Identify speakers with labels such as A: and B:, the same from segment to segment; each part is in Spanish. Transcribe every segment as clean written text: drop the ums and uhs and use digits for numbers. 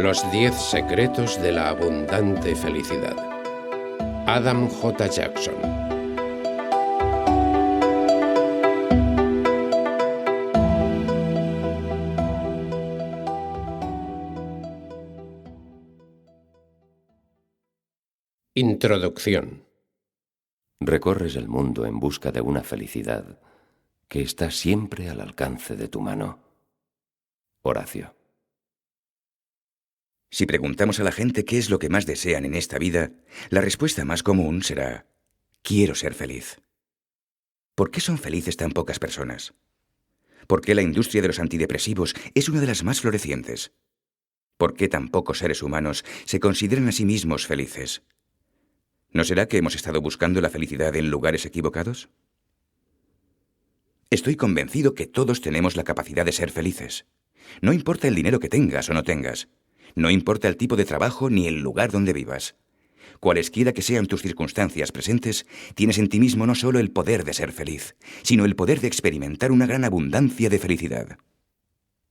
A: Los 10 secretos de la abundante felicidad. Adam J. Jackson. Introducción.
B: Recorres el mundo en busca de una felicidad que está siempre al alcance de tu mano. Horacio.
C: Si preguntamos a la gente qué es lo que más desean en esta vida, la respuesta más común será: quiero ser feliz. ¿Por qué son felices tan pocas personas? ¿Por qué la industria de los antidepresivos es una de las más florecientes? ¿Por qué tan pocos seres humanos se consideran a sí mismos felices? ¿No será que hemos estado buscando la felicidad en lugares equivocados? Estoy convencido que todos tenemos la capacidad de ser felices. No importa el dinero que tengas o no tengas. No importa el tipo de trabajo ni el lugar donde vivas. Cualesquiera que sean tus circunstancias presentes, tienes en ti mismo no solo el poder de ser feliz, sino el poder de experimentar una gran abundancia de felicidad.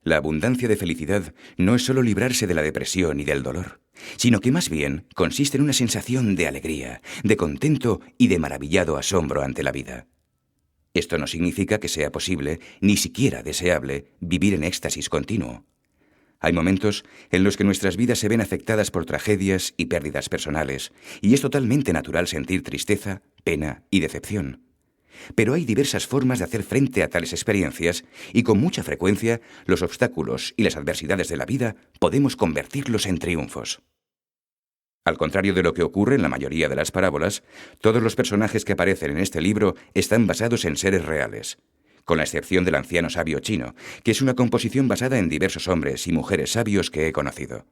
C: La abundancia de felicidad no es solo librarse de la depresión y del dolor, sino que más bien consiste en una sensación de alegría, de contento y de maravillado asombro ante la vida. Esto no significa que sea posible, ni siquiera deseable, vivir en éxtasis continuo. Hay momentos en los que nuestras vidas se ven afectadas por tragedias y pérdidas personales, y es totalmente natural sentir tristeza, pena y decepción. Pero hay diversas formas de hacer frente a tales experiencias, y con mucha frecuencia los obstáculos y las adversidades de la vida podemos convertirlos en triunfos. Al contrario de lo que ocurre en la mayoría de las parábolas, todos los personajes que aparecen en este libro están basados en seres reales, con la excepción del anciano sabio chino, que es una composición basada en diversos hombres y mujeres sabios que he conocido.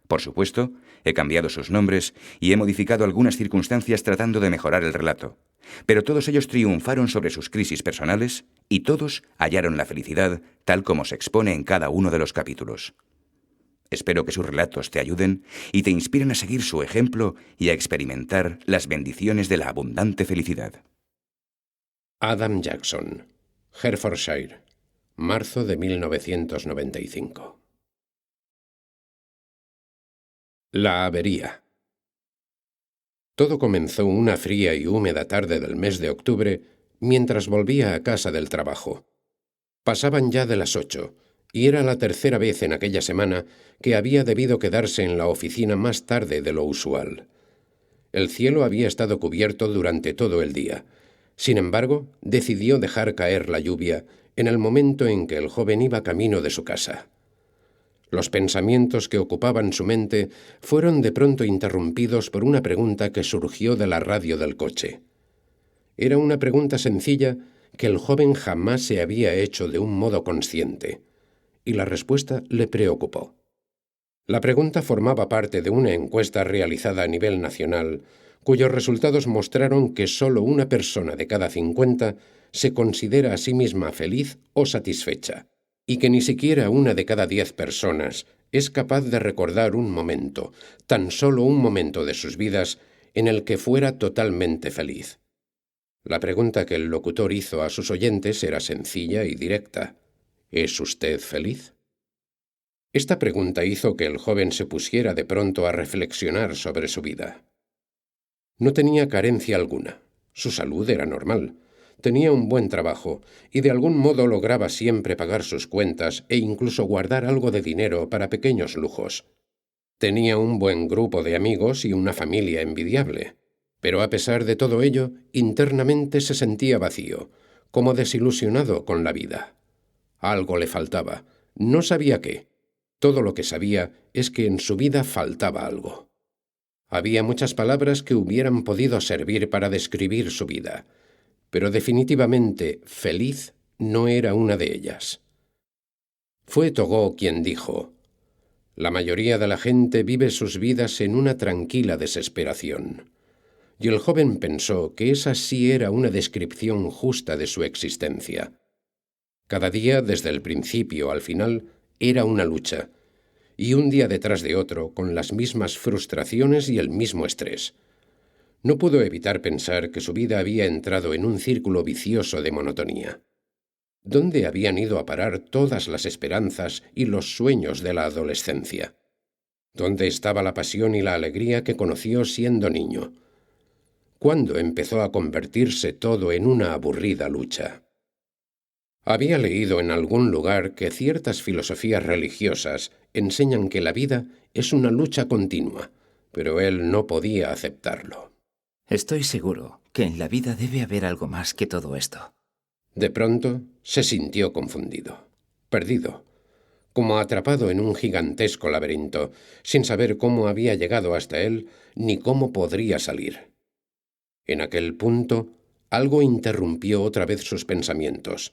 C: Por supuesto, he cambiado sus nombres y he modificado algunas circunstancias tratando de mejorar el relato, pero todos ellos triunfaron sobre sus crisis personales y todos hallaron la felicidad tal como se expone en cada uno de los capítulos. Espero que sus relatos te ayuden y te inspiren a seguir su ejemplo y a experimentar las bendiciones de la abundante felicidad.
A: Adam Jackson, Hertfordshire, marzo de 1995. La avería. Todo comenzó una fría y húmeda tarde del mes de octubre mientras volvía a casa del trabajo. Pasaban ya de las 8 y era la tercera vez en aquella semana que había debido quedarse en la oficina más tarde de lo usual. El cielo había estado cubierto durante todo el día. Sin embargo, decidió dejar caer la lluvia en el momento en que el joven iba camino de su casa. Los pensamientos que ocupaban su mente fueron de pronto interrumpidos por una pregunta que surgió de la radio del coche. Era una pregunta sencilla que el joven jamás se había hecho de un modo consciente, y la respuesta le preocupó. La pregunta formaba parte de una encuesta realizada a nivel nacional, cuyos resultados mostraron que solo una persona de cada 50 se considera a sí misma feliz o satisfecha, y que ni siquiera una de cada 10 personas es capaz de recordar un momento, tan solo un momento de sus vidas, en el que fuera totalmente feliz. La pregunta que el locutor hizo a sus oyentes era sencilla y directa: ¿es usted feliz? Esta pregunta hizo que el joven se pusiera de pronto a reflexionar sobre su vida. No tenía carencia alguna. Su salud era normal. Tenía un buen trabajo y de algún modo lograba siempre pagar sus cuentas e incluso guardar algo de dinero para pequeños lujos. Tenía un buen grupo de amigos y una familia envidiable. Pero a pesar de todo ello, internamente se sentía vacío, como desilusionado con la vida. Algo le faltaba. No sabía qué. Todo lo que sabía es que en su vida faltaba algo. Había muchas palabras que hubieran podido servir para describir su vida, pero definitivamente feliz no era una de ellas. Fue Thoreau quien dijo: «La mayoría de la gente vive sus vidas en una tranquila desesperación». Y el joven pensó que esa sí era una descripción justa de su existencia. Cada día, desde el principio al final, era una lucha, y un día detrás de otro, con las mismas frustraciones y el mismo estrés. No pudo evitar pensar que su vida había entrado en un círculo vicioso de monotonía. ¿Dónde habían ido a parar todas las esperanzas y los sueños de la adolescencia? ¿Dónde estaba la pasión y la alegría que conoció siendo niño? ¿Cuándo empezó a convertirse todo en una aburrida lucha? Había leído en algún lugar que ciertas filosofías religiosas enseñan que la vida es una lucha continua, pero él no podía aceptarlo.
D: Estoy seguro que en la vida debe haber algo más que todo esto.
A: De pronto se sintió confundido, perdido, como atrapado en un gigantesco laberinto, sin saber cómo había llegado hasta él ni cómo podría salir. En aquel punto, algo interrumpió otra vez sus pensamientos,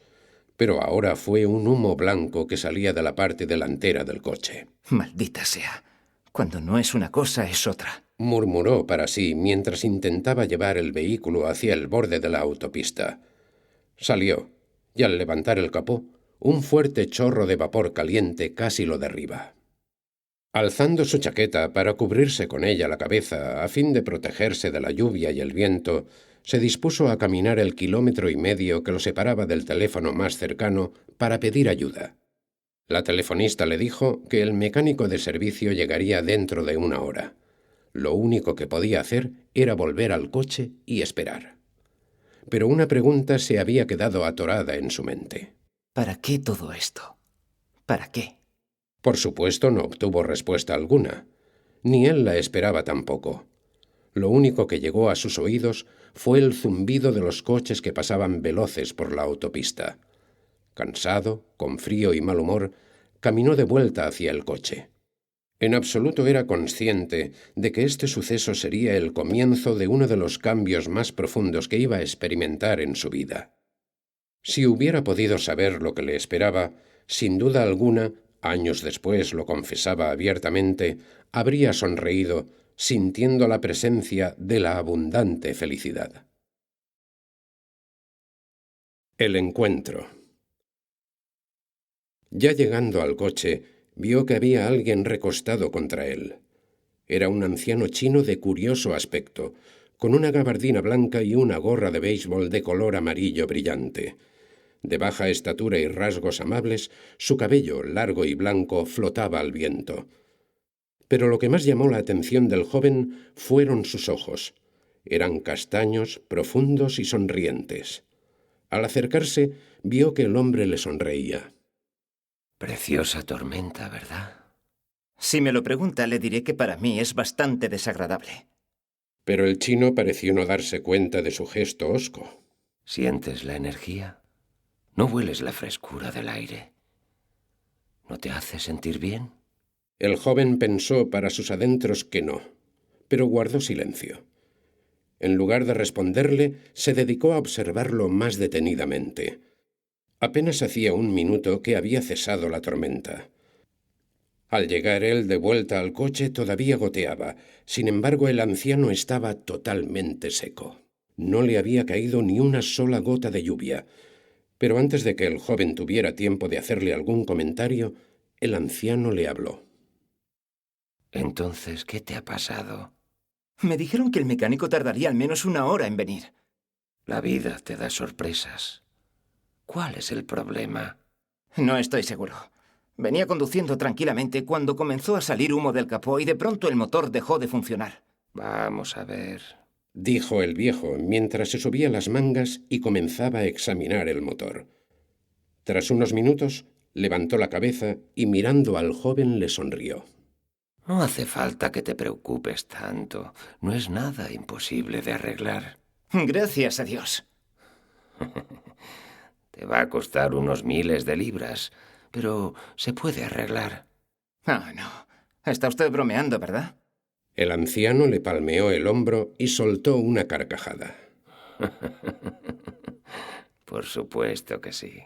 A: pero ahora fue un humo blanco que salía de la parte delantera del coche.
D: Maldita sea. Cuando no es una cosa, es otra.
A: Murmuró para sí mientras intentaba llevar el vehículo hacia el borde de la autopista. Salió, y al levantar el capó, un fuerte chorro de vapor caliente casi lo derriba. Alzando su chaqueta para cubrirse con ella la cabeza a fin de protegerse de la lluvia y el viento, se dispuso a caminar el 1,5 kilómetros que lo separaba del teléfono más cercano para pedir ayuda. La telefonista le dijo que el mecánico de servicio llegaría dentro de 1 hora. Lo único que podía hacer era volver al coche y esperar. Pero una pregunta se había quedado atorada en su mente.
D: ¿Para qué todo esto? ¿Para qué?
A: Por supuesto, no obtuvo respuesta alguna. Ni él la esperaba tampoco. Lo único que llegó a sus oídos fue el zumbido de los coches que pasaban veloces por la autopista. Cansado, con frío y mal humor, caminó de vuelta hacia el coche. En absoluto era consciente de que este suceso sería el comienzo de uno de los cambios más profundos que iba a experimentar en su vida. Si hubiera podido saber lo que le esperaba, sin duda alguna, años después lo confesaba abiertamente, habría sonreído, sintiendo la presencia de la abundante felicidad. El encuentro. Ya llegando al coche, vio que había alguien recostado contra él. Era un anciano chino de curioso aspecto, con una gabardina blanca y una gorra de béisbol de color amarillo brillante. De baja estatura y rasgos amables, su cabello, largo y blanco, flotaba al viento. Pero lo que más llamó la atención del joven fueron sus ojos. Eran castaños, profundos y sonrientes. Al acercarse, vio que el hombre le sonreía.
B: Preciosa tormenta, ¿verdad?
D: Si me lo pregunta, le diré que para mí es bastante desagradable.
A: Pero el chino pareció no darse cuenta de su gesto hosco.
B: ¿Sientes la energía? ¿No hueles la frescura del aire? ¿No te hace sentir bien?
A: El joven pensó para sus adentros que no, pero guardó silencio. En lugar de responderle, se dedicó a observarlo más detenidamente. Apenas hacía 1 minuto que había cesado la tormenta. Al llegar él de vuelta al coche todavía goteaba. Sin embargo, el anciano estaba totalmente seco. No le había caído ni una sola gota de lluvia. Pero antes de que el joven tuviera tiempo de hacerle algún comentario, el anciano le habló.
B: Entonces, ¿qué te ha pasado?
D: Me dijeron que el mecánico tardaría al menos 1 hora en venir.
B: La vida te da sorpresas. ¿Cuál es el problema?
D: No estoy seguro. Venía conduciendo tranquilamente cuando comenzó a salir humo del capó y de pronto el motor dejó de funcionar.
B: Vamos a ver,
A: dijo el viejo mientras se subía las mangas y comenzaba a examinar el motor. Tras unos minutos, levantó la cabeza y mirando al joven le sonrió.
B: No hace falta que te preocupes tanto. No es nada imposible de arreglar.
D: Gracias a Dios.
B: Te va a costar unos miles de libras, pero se puede arreglar.
D: Ah, no. Está usted bromeando, ¿verdad?
A: El anciano le palmeó el hombro y soltó una carcajada.
B: Por supuesto que sí.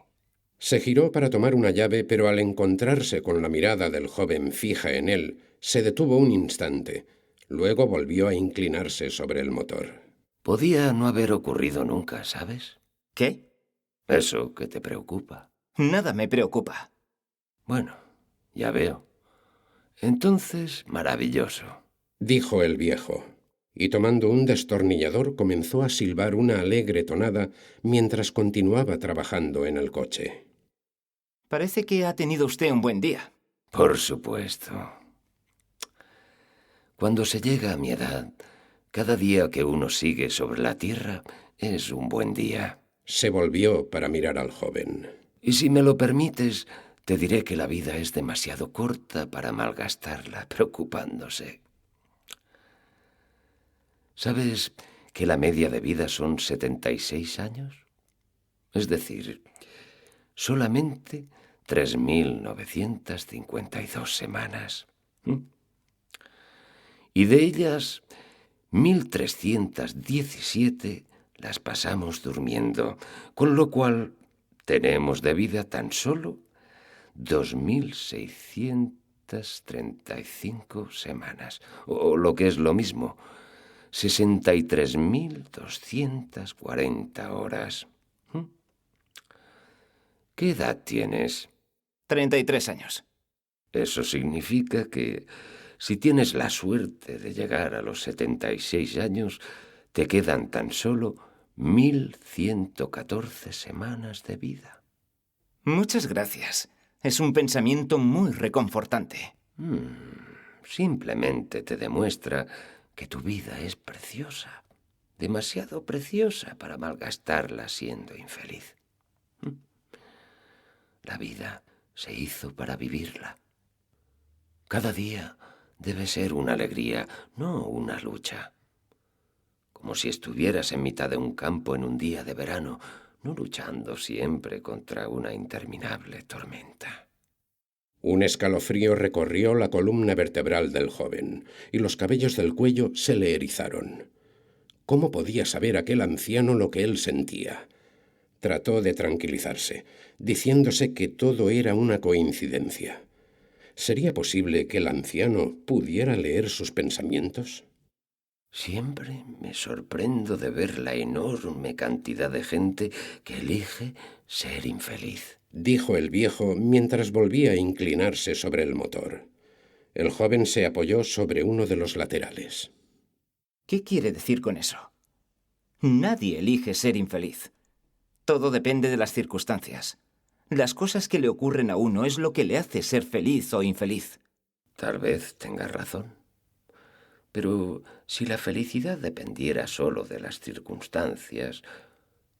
A: Se giró para tomar una llave, pero al encontrarse con la mirada del joven fija en él, se detuvo un instante. Luego volvió a inclinarse sobre el motor.
B: Podía no haber ocurrido nunca, ¿sabes?
D: ¿Qué?
B: Eso que te preocupa.
D: Nada me preocupa.
B: Bueno, ya veo. Entonces, maravilloso,
A: dijo el viejo, y tomando un destornillador comenzó a silbar una alegre tonada mientras continuaba trabajando en el coche.
D: Parece que ha tenido usted un buen día.
B: Por supuesto. Cuando se llega a mi edad, cada día que uno sigue sobre la tierra es un buen día.
A: Se volvió para mirar al joven.
B: Y si me lo permites, te diré que la vida es demasiado corta para malgastarla preocupándose. ¿Sabes que la media de vida son 76 años? Es decir, solamente 3.952 semanas. Y de ellas, 1.317 las pasamos durmiendo, con lo cual tenemos de vida tan solo 2.635 semanas, o lo que es lo mismo, 63.240 horas. ¿Qué edad tienes?
D: 33 años.
B: Eso significa que si tienes la suerte de llegar a los 76 años, te quedan tan solo 1.114 semanas de vida.
D: Muchas gracias. Es un pensamiento muy reconfortante.
B: Simplemente te demuestra que tu vida es preciosa, demasiado preciosa para malgastarla siendo infeliz. La vida se hizo para vivirla. Cada día debe ser una alegría, no una lucha. Como si estuvieras en mitad de un campo en un día de verano, no luchando siempre contra una interminable tormenta.
A: Un escalofrío recorrió la columna vertebral del joven, y los cabellos del cuello se le erizaron. ¿Cómo podía saber aquel anciano lo que él sentía? Trató de tranquilizarse, diciéndose que todo era una coincidencia. ¿Sería posible que el anciano pudiera leer sus pensamientos?
B: Siempre me sorprendo de ver la enorme cantidad de gente que elige ser infeliz,
A: dijo el viejo mientras volvía a inclinarse sobre el motor. El joven se apoyó sobre uno de los laterales.
D: ¿Qué quiere decir con eso? Nadie elige ser infeliz. Todo depende de las circunstancias. Las cosas que le ocurren a uno es lo que le hace ser feliz o infeliz.
B: Tal vez tengas razón. Pero si la felicidad dependiera solo de las circunstancias,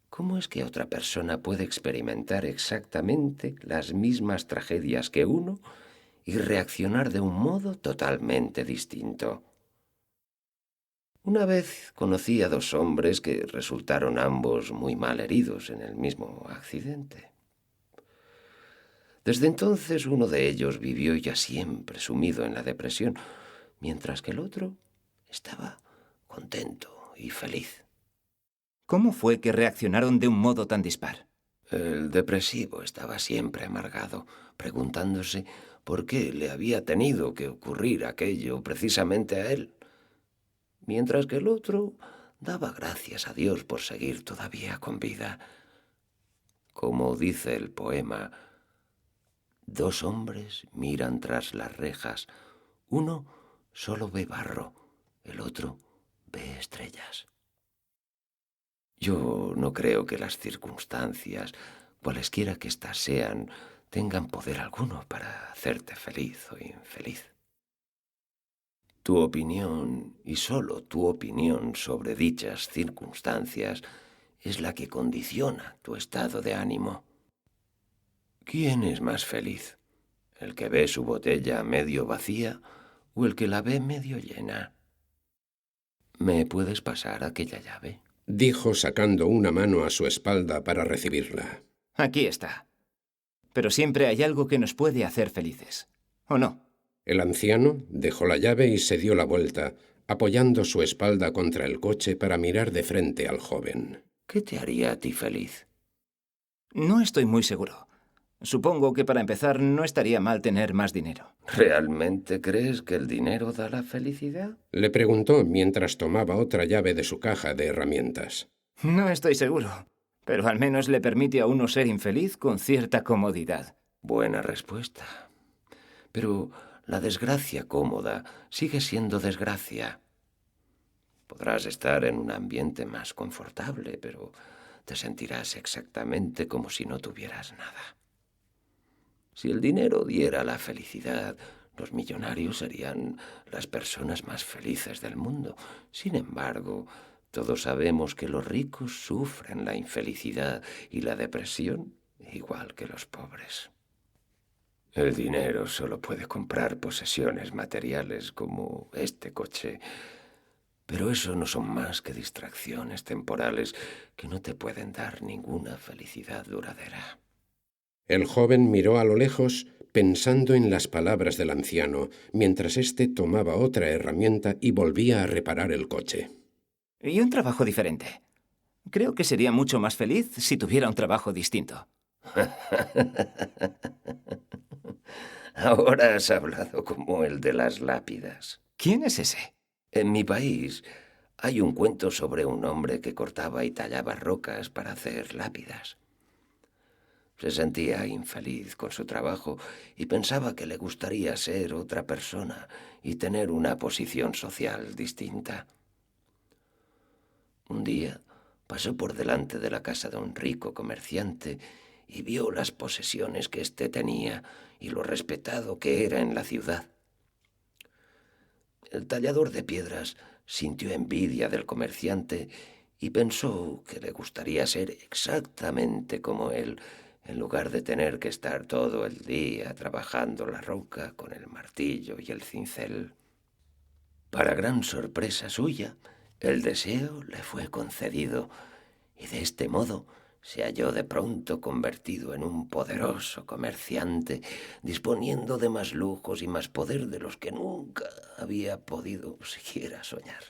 B: ¿cómo es que otra persona puede experimentar exactamente las mismas tragedias que uno y reaccionar de un modo totalmente distinto? Una vez conocí a dos hombres que resultaron ambos muy mal heridos en el mismo accidente. Desde entonces uno de ellos vivió ya siempre sumido en la depresión, mientras que el otro estaba contento y feliz.
D: ¿Cómo fue que reaccionaron de un modo tan dispar?
B: El depresivo estaba siempre amargado, preguntándose por qué le había tenido que ocurrir aquello precisamente a él, mientras que el otro daba gracias a Dios por seguir todavía con vida. Como dice el poema, dos hombres miran tras las rejas, uno solo ve barro, el otro ve estrellas. Yo no creo que las circunstancias, cualesquiera que éstas sean, tengan poder alguno para hacerte feliz o infeliz. Tu opinión, y solo tu opinión sobre dichas circunstancias, es la que condiciona tu estado de ánimo. ¿Quién es más feliz? ¿El que ve su botella medio vacía o el que la ve medio llena? ¿Me puedes pasar aquella llave?,
A: dijo sacando una mano a su espalda para recibirla.
D: Aquí está. Pero siempre hay algo que nos puede hacer felices, ¿o no?
A: El anciano dejó la llave y se dio la vuelta, apoyando su espalda contra el coche para mirar de frente al joven.
B: ¿Qué te haría a ti feliz?
D: No estoy muy seguro. Supongo que para empezar no estaría mal tener más dinero.
B: ¿Realmente crees que el dinero da la felicidad?
A: Le preguntó mientras tomaba otra llave de su caja de herramientas.
D: No estoy seguro, pero al menos le permite a uno ser infeliz con cierta comodidad.
B: Buena respuesta. Pero la desgracia cómoda sigue siendo desgracia. Podrás estar en un ambiente más confortable, pero te sentirás exactamente como si no tuvieras nada. Si el dinero diera la felicidad, Los millonarios serían las personas más felices del mundo. Sin embargo, todos sabemos que los ricos sufren la infelicidad y la depresión igual que los pobres. El dinero solo puede comprar posesiones materiales como este coche, pero eso no son más que distracciones temporales que no te pueden dar ninguna felicidad duradera.
A: El joven miró a lo lejos, pensando en las palabras del anciano, mientras éste tomaba otra herramienta y volvía a reparar el coche.
D: Y un trabajo diferente. Creo que sería mucho más feliz si tuviera un trabajo distinto.
B: Ahora has hablado como el de las lápidas.
D: ¿Quién es ese?
B: En mi país hay un cuento sobre un hombre que cortaba y tallaba rocas para hacer lápidas. Se sentía infeliz con su trabajo y pensaba que le gustaría ser otra persona y tener una posición social distinta. Un día pasó por delante de la casa de un rico comerciante y vio las posesiones que éste tenía y lo respetado que era en la ciudad. El tallador de piedras sintió envidia del comerciante y pensó que le gustaría ser exactamente como él, en lugar de tener que estar todo el día trabajando la roca con el martillo y el cincel. Para gran sorpresa suya, el deseo le fue concedido, y de este modo se halló de pronto convertido en un poderoso comerciante, disponiendo de más lujos y más poder de los que nunca había podido siquiera soñar.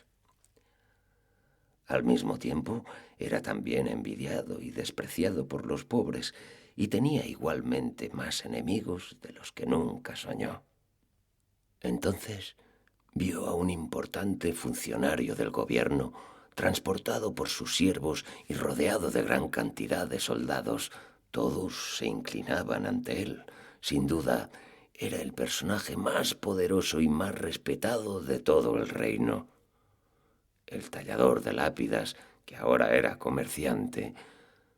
B: Al mismo tiempo, era también envidiado y despreciado por los pobres, y tenía igualmente más enemigos de los que nunca soñó. Entonces vio a un importante funcionario del gobierno, transportado por sus siervos y rodeado de gran cantidad de soldados. Todos se inclinaban ante él. Sin duda, era el personaje más poderoso y más respetado de todo el reino. El tallador de lápidas, que ahora era comerciante,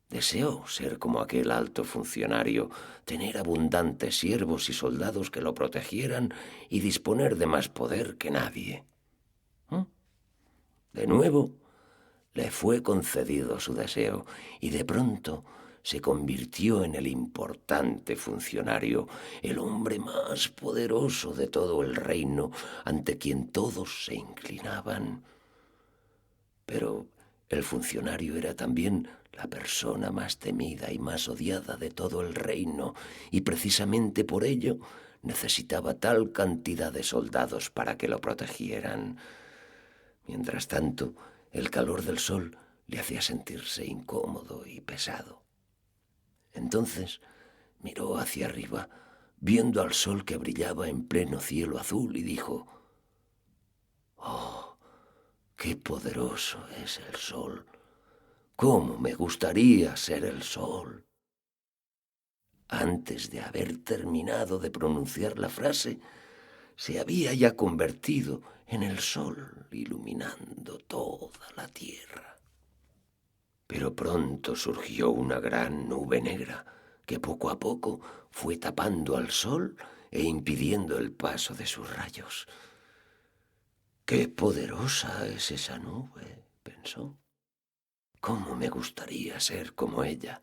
B: deseó ser como aquel alto funcionario, tener abundantes siervos y soldados que lo protegieran y disponer de más poder que nadie. De nuevo, le fue concedido su deseo y de pronto se convirtió en el importante funcionario, el hombre más poderoso de todo el reino, ante quien todos se inclinaban. Pero el funcionario era también la persona más temida y más odiada de todo el reino, y precisamente por ello necesitaba tal cantidad de soldados para que lo protegieran. Mientras tanto, el calor del sol le hacía sentirse incómodo y pesado. Entonces miró hacia arriba, viendo al sol que brillaba en pleno cielo azul, y dijo: «Oh, qué poderoso es el sol. ¡Cómo me gustaría ser el sol!». Antes de haber terminado de pronunciar la frase, se había ya convertido en el sol, iluminando toda la tierra. Pero pronto surgió una gran nube negra que poco a poco fue tapando al sol e impidiendo el paso de sus rayos. «Qué poderosa es esa nube», pensó. «¿Cómo me gustaría ser como ella?».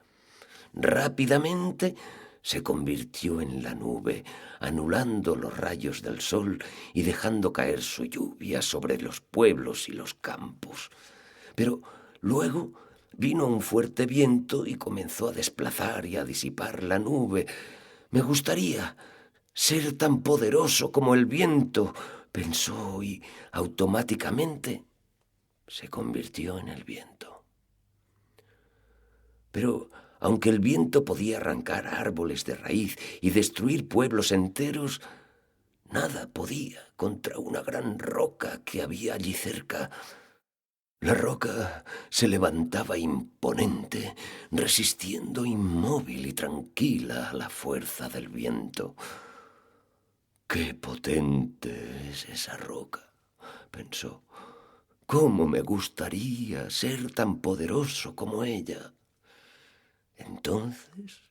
B: Rápidamente se convirtió en la nube, anulando los rayos del sol y dejando caer su lluvia sobre los pueblos y los campos. Pero luego vino un fuerte viento y comenzó a desplazar y a disipar la nube. «Me gustaría ser tan poderoso como el viento», pensó, y automáticamente se convirtió en el viento. Pero aunque el viento podía arrancar árboles de raíz y destruir pueblos enteros, nada podía contra una gran roca que había allí cerca. La roca se levantaba imponente, resistiendo inmóvil y tranquila a la fuerza del viento. «Qué potente es esa roca», pensó. «¿Cómo me gustaría ser tan poderoso como ella?». Entonces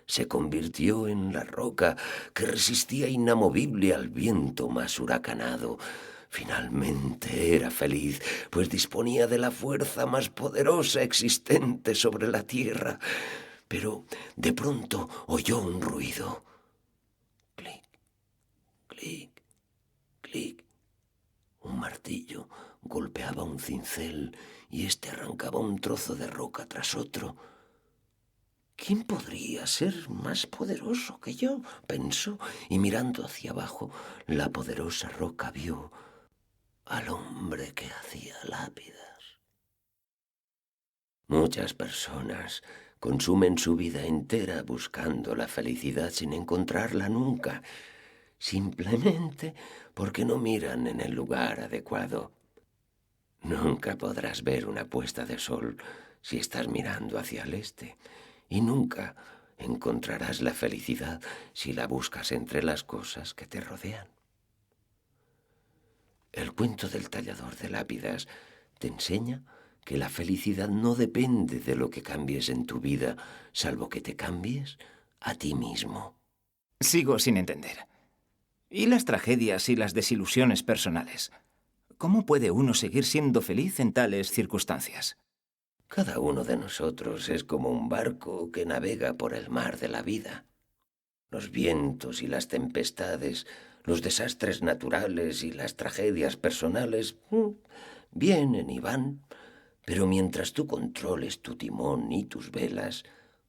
B: se convirtió en la roca que resistía inamovible al viento más huracanado. Finalmente era feliz, pues disponía de la fuerza más poderosa existente sobre la tierra. Pero de pronto oyó un ruido. Clic, clic, clic. Un martillo golpeaba un cincel y éste arrancaba un trozo de roca tras otro. ¿Quién podría ser más poderoso que yo?, pensó, y mirando hacia abajo, la poderosa roca vio al hombre que hacía lápidas. Muchas personas consumen su vida entera buscando la felicidad sin encontrarla nunca, simplemente porque no miran en el lugar adecuado. Nunca podrás ver una puesta de sol si estás mirando hacia el este, y nunca encontrarás la felicidad si la buscas entre las cosas que te rodean. El cuento del tallador de lápidas te enseña que la felicidad no depende de lo que cambies en tu vida, salvo que te cambies a ti mismo.
D: Sigo sin entender. ¿Y las tragedias y las desilusiones personales? ¿Cómo puede uno seguir siendo feliz en tales circunstancias?
B: Cada uno de nosotros es como un barco que navega por el mar de la vida. Los vientos y las tempestades, los desastres naturales y las tragedias personales vienen y van, pero mientras tú controles tu timón y tus velas,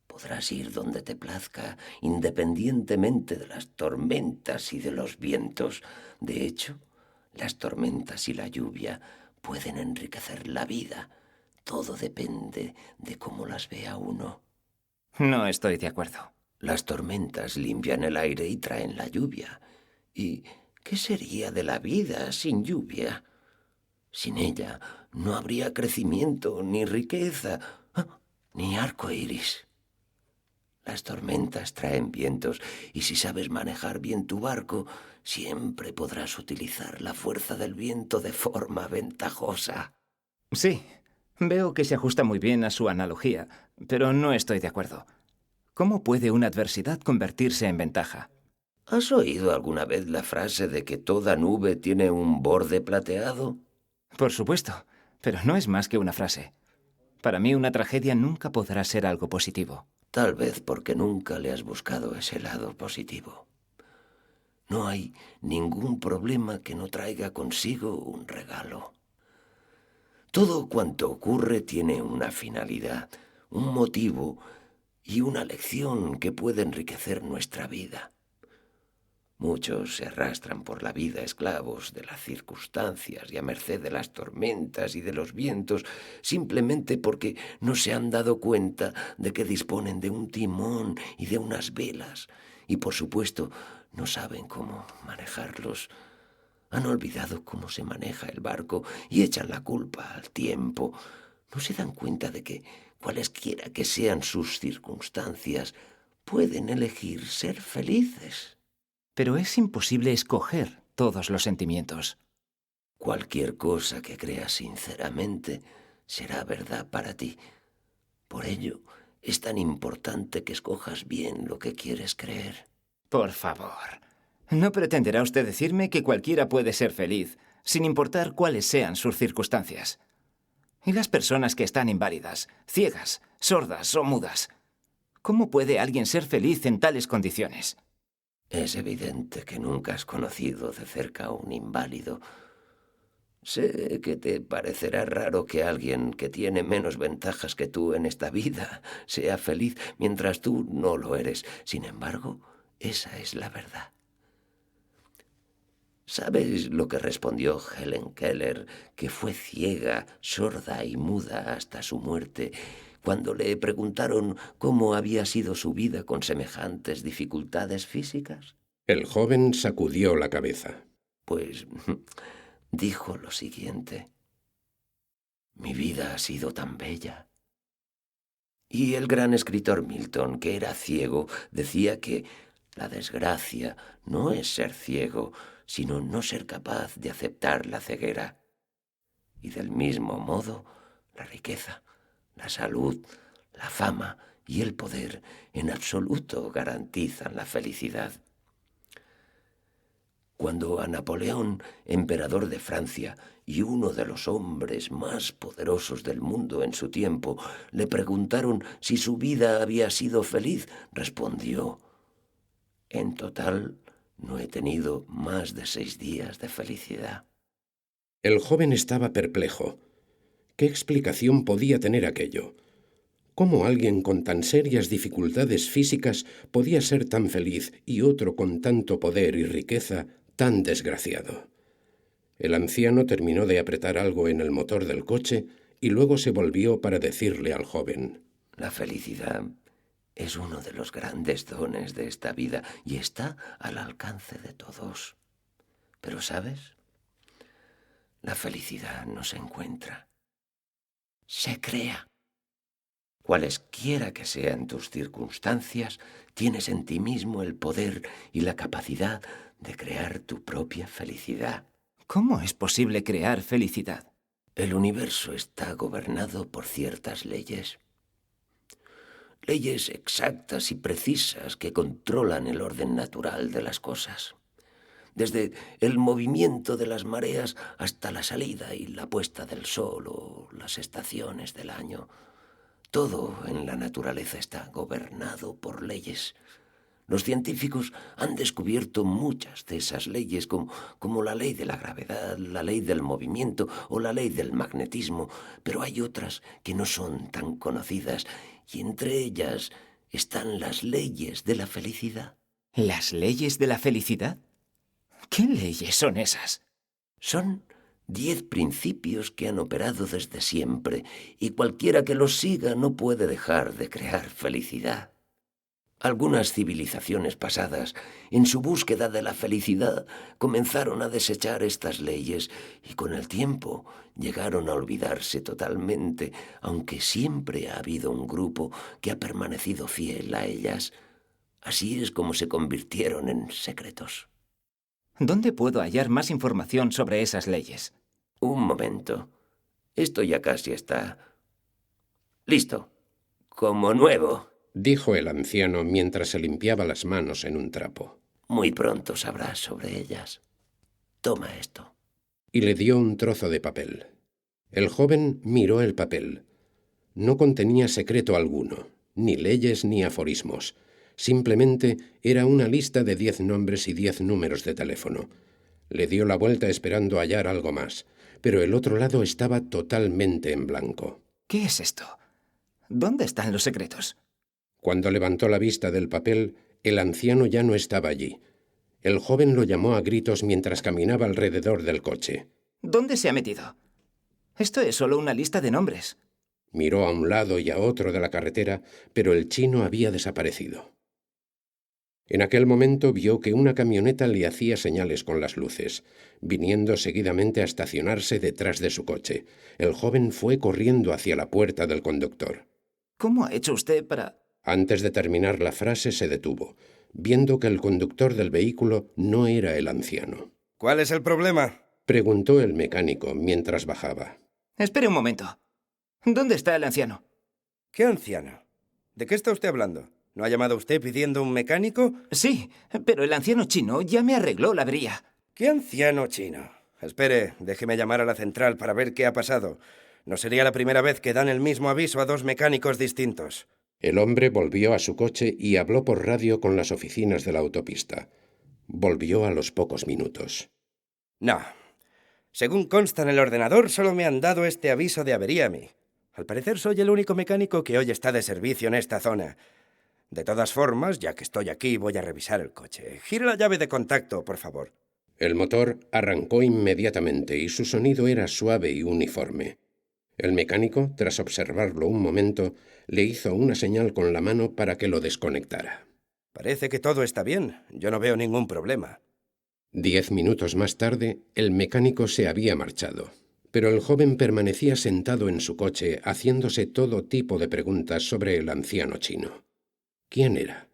B: podrás ir donde te plazca, independientemente de las tormentas y de los vientos. De hecho, las tormentas y la lluvia pueden enriquecer la vida. Todo depende de cómo las vea uno.
D: No estoy de acuerdo.
B: Las tormentas limpian el aire y traen la lluvia. ¿Y qué sería de la vida sin lluvia? Sin ella no habría crecimiento, ni riqueza, ni arco iris. Las tormentas traen vientos, y si sabes manejar bien tu barco, siempre podrás utilizar la fuerza del viento de forma ventajosa.
D: Sí, veo que se ajusta muy bien a su analogía, pero no estoy de acuerdo. ¿Cómo puede una adversidad convertirse en ventaja?
B: ¿Has oído alguna vez la frase de que toda nube tiene un borde plateado?
D: Por supuesto, pero no es más que una frase. Para mí una tragedia nunca podrá ser algo positivo.
B: Tal vez porque nunca le has buscado ese lado positivo. No hay ningún problema que no traiga consigo un regalo. Todo cuanto ocurre tiene una finalidad, un motivo y una lección que puede enriquecer nuestra vida. Muchos se arrastran por la vida esclavos de las circunstancias y a merced de las tormentas y de los vientos, simplemente porque no se han dado cuenta de que disponen de un timón y de unas velas, y por supuesto no saben cómo manejarlos. Han olvidado cómo se maneja el barco y echan la culpa al tiempo. No se dan cuenta de que, cualesquiera que sean sus circunstancias, pueden elegir ser felices.
D: Pero es imposible escoger todos los sentimientos.
B: Cualquier cosa que creas sinceramente será verdad para ti. Por ello, es tan importante que escojas bien lo que quieres creer.
D: Por favor, ¿no pretenderá usted decirme que cualquiera puede ser feliz, sin importar cuáles sean sus circunstancias? ¿Y las personas que están inválidas, ciegas, sordas o mudas? ¿Cómo puede alguien ser feliz en tales condiciones?
B: Es evidente que nunca has conocido de cerca a un inválido. Sé que te parecerá raro que alguien que tiene menos ventajas que tú en esta vida sea feliz mientras tú no lo eres. Sin embargo, esa es la verdad. ¿Sabes lo que respondió Helen Keller, que fue ciega, sorda y muda hasta su muerte, cuando le preguntaron cómo había sido su vida con semejantes dificultades físicas?
A: El joven sacudió la cabeza.
B: Pues dijo lo siguiente: mi vida ha sido tan bella. Y el gran escritor Milton, que era ciego, decía que la desgracia no es ser ciego, sino no ser capaz de aceptar la ceguera. Y del mismo modo, la riqueza, la salud, la fama y el poder en absoluto garantizan la felicidad. Cuando a Napoleón, emperador de Francia y uno de los hombres más poderosos del mundo en su tiempo, le preguntaron si su vida había sido feliz, respondió: en total no he tenido más de 6 días de felicidad.
A: El joven estaba perplejo. ¿Qué explicación podía tener aquello? ¿Cómo alguien con tan serias dificultades físicas podía ser tan feliz y otro con tanto poder y riqueza tan desgraciado? El anciano terminó de apretar algo en el motor del coche y luego se volvió para decirle al joven:
B: La felicidad es uno de los grandes dones de esta vida y está al alcance de todos. Pero, ¿sabes? La felicidad no se encuentra, se crea. Cualesquiera que sean tus circunstancias, tienes en ti mismo el poder y la capacidad de crear tu propia felicidad.
D: ¿Cómo es posible crear felicidad?
B: El universo está gobernado por ciertas leyes. Leyes exactas y precisas que controlan el orden natural de las cosas. Desde el movimiento de las mareas hasta la salida y la puesta del sol o las estaciones del año. Todo en la naturaleza está gobernado por leyes. Los científicos han descubierto muchas de esas leyes, como la ley de la gravedad, la ley del movimiento o la ley del magnetismo, pero hay otras que no son tan conocidas, y entre ellas están las leyes de la felicidad.
D: ¿Las leyes de la felicidad? ¿Qué leyes son esas?
B: Son 10 principios que han operado desde siempre, y cualquiera que los siga no puede dejar de crear felicidad. Algunas civilizaciones pasadas, en su búsqueda de la felicidad, comenzaron a desechar estas leyes y con el tiempo llegaron a olvidarse totalmente, aunque siempre ha habido un grupo que ha permanecido fiel a ellas. Así es como se convirtieron en secretos.
D: ¿Dónde puedo hallar más información sobre esas leyes?
B: Un momento. Esto ya casi está listo. Como nuevo.
A: Dijo el anciano mientras se limpiaba las manos en un trapo.
B: Muy pronto sabrás sobre ellas. Toma esto.
A: Y le dio un trozo de papel. El joven miró el papel. No contenía secreto alguno, ni leyes ni aforismos. Simplemente era una lista de 10 nombres y 10 números de teléfono. Le dio la vuelta esperando hallar algo más, pero el otro lado estaba totalmente en blanco.
D: ¿Qué es esto? ¿Dónde están los secretos?
A: Cuando levantó la vista del papel, el anciano ya no estaba allí. El joven lo llamó a gritos mientras caminaba alrededor del coche.
D: ¿Dónde se ha metido? Esto es solo una lista de nombres.
A: Miró a un lado y a otro de la carretera, pero el chino había desaparecido. En aquel momento vio que una camioneta le hacía señales con las luces, viniendo seguidamente a estacionarse detrás de su coche. El joven fue corriendo hacia la puerta del conductor.
D: ¿Cómo ha hecho usted para...?
A: Antes de terminar la frase se detuvo, viendo que el conductor del vehículo no era el anciano.
E: ¿Cuál es el problema?,
A: preguntó el mecánico mientras bajaba.
D: Espere un momento. ¿Dónde está el anciano?
E: ¿Qué anciano? ¿De qué está usted hablando? ¿No ha llamado usted pidiendo un mecánico?
D: Sí, pero el anciano chino ya me arregló la avería.
E: ¿Qué anciano chino? Espere, déjeme llamar a la central para ver qué ha pasado. No sería la primera vez que dan el mismo aviso a 2 mecánicos distintos.
A: El hombre volvió a su coche y habló por radio con las oficinas de la autopista. Volvió a los pocos minutos.
E: No. Según consta en el ordenador, solo me han dado este aviso de avería a mí. Al parecer soy el único mecánico que hoy está de servicio en esta zona. De todas formas, ya que estoy aquí, voy a revisar el coche. Gire la llave de contacto, por favor.
A: El motor arrancó inmediatamente y su sonido era suave y uniforme. El mecánico, tras observarlo un momento, le hizo una señal con la mano para que lo desconectara.
E: Parece que todo está bien. Yo no veo ningún problema.
A: 10 minutos más tarde, el mecánico se había marchado, pero el joven permanecía sentado en su coche haciéndose todo tipo de preguntas sobre el anciano chino. ¿Quién era?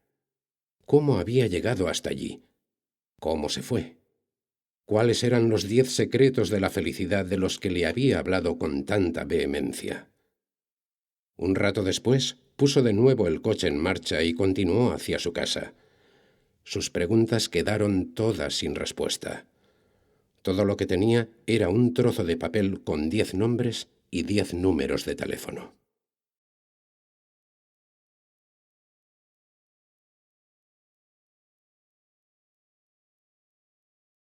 A: ¿Cómo había llegado hasta allí? ¿Cómo se fue? ¿Cuáles eran los 10 secretos de la felicidad de los que le había hablado con tanta vehemencia? Un rato después, puso de nuevo el coche en marcha y continuó hacia su casa. Sus preguntas quedaron todas sin respuesta. Todo lo que tenía era un trozo de papel con 10 nombres y 10 números de teléfono.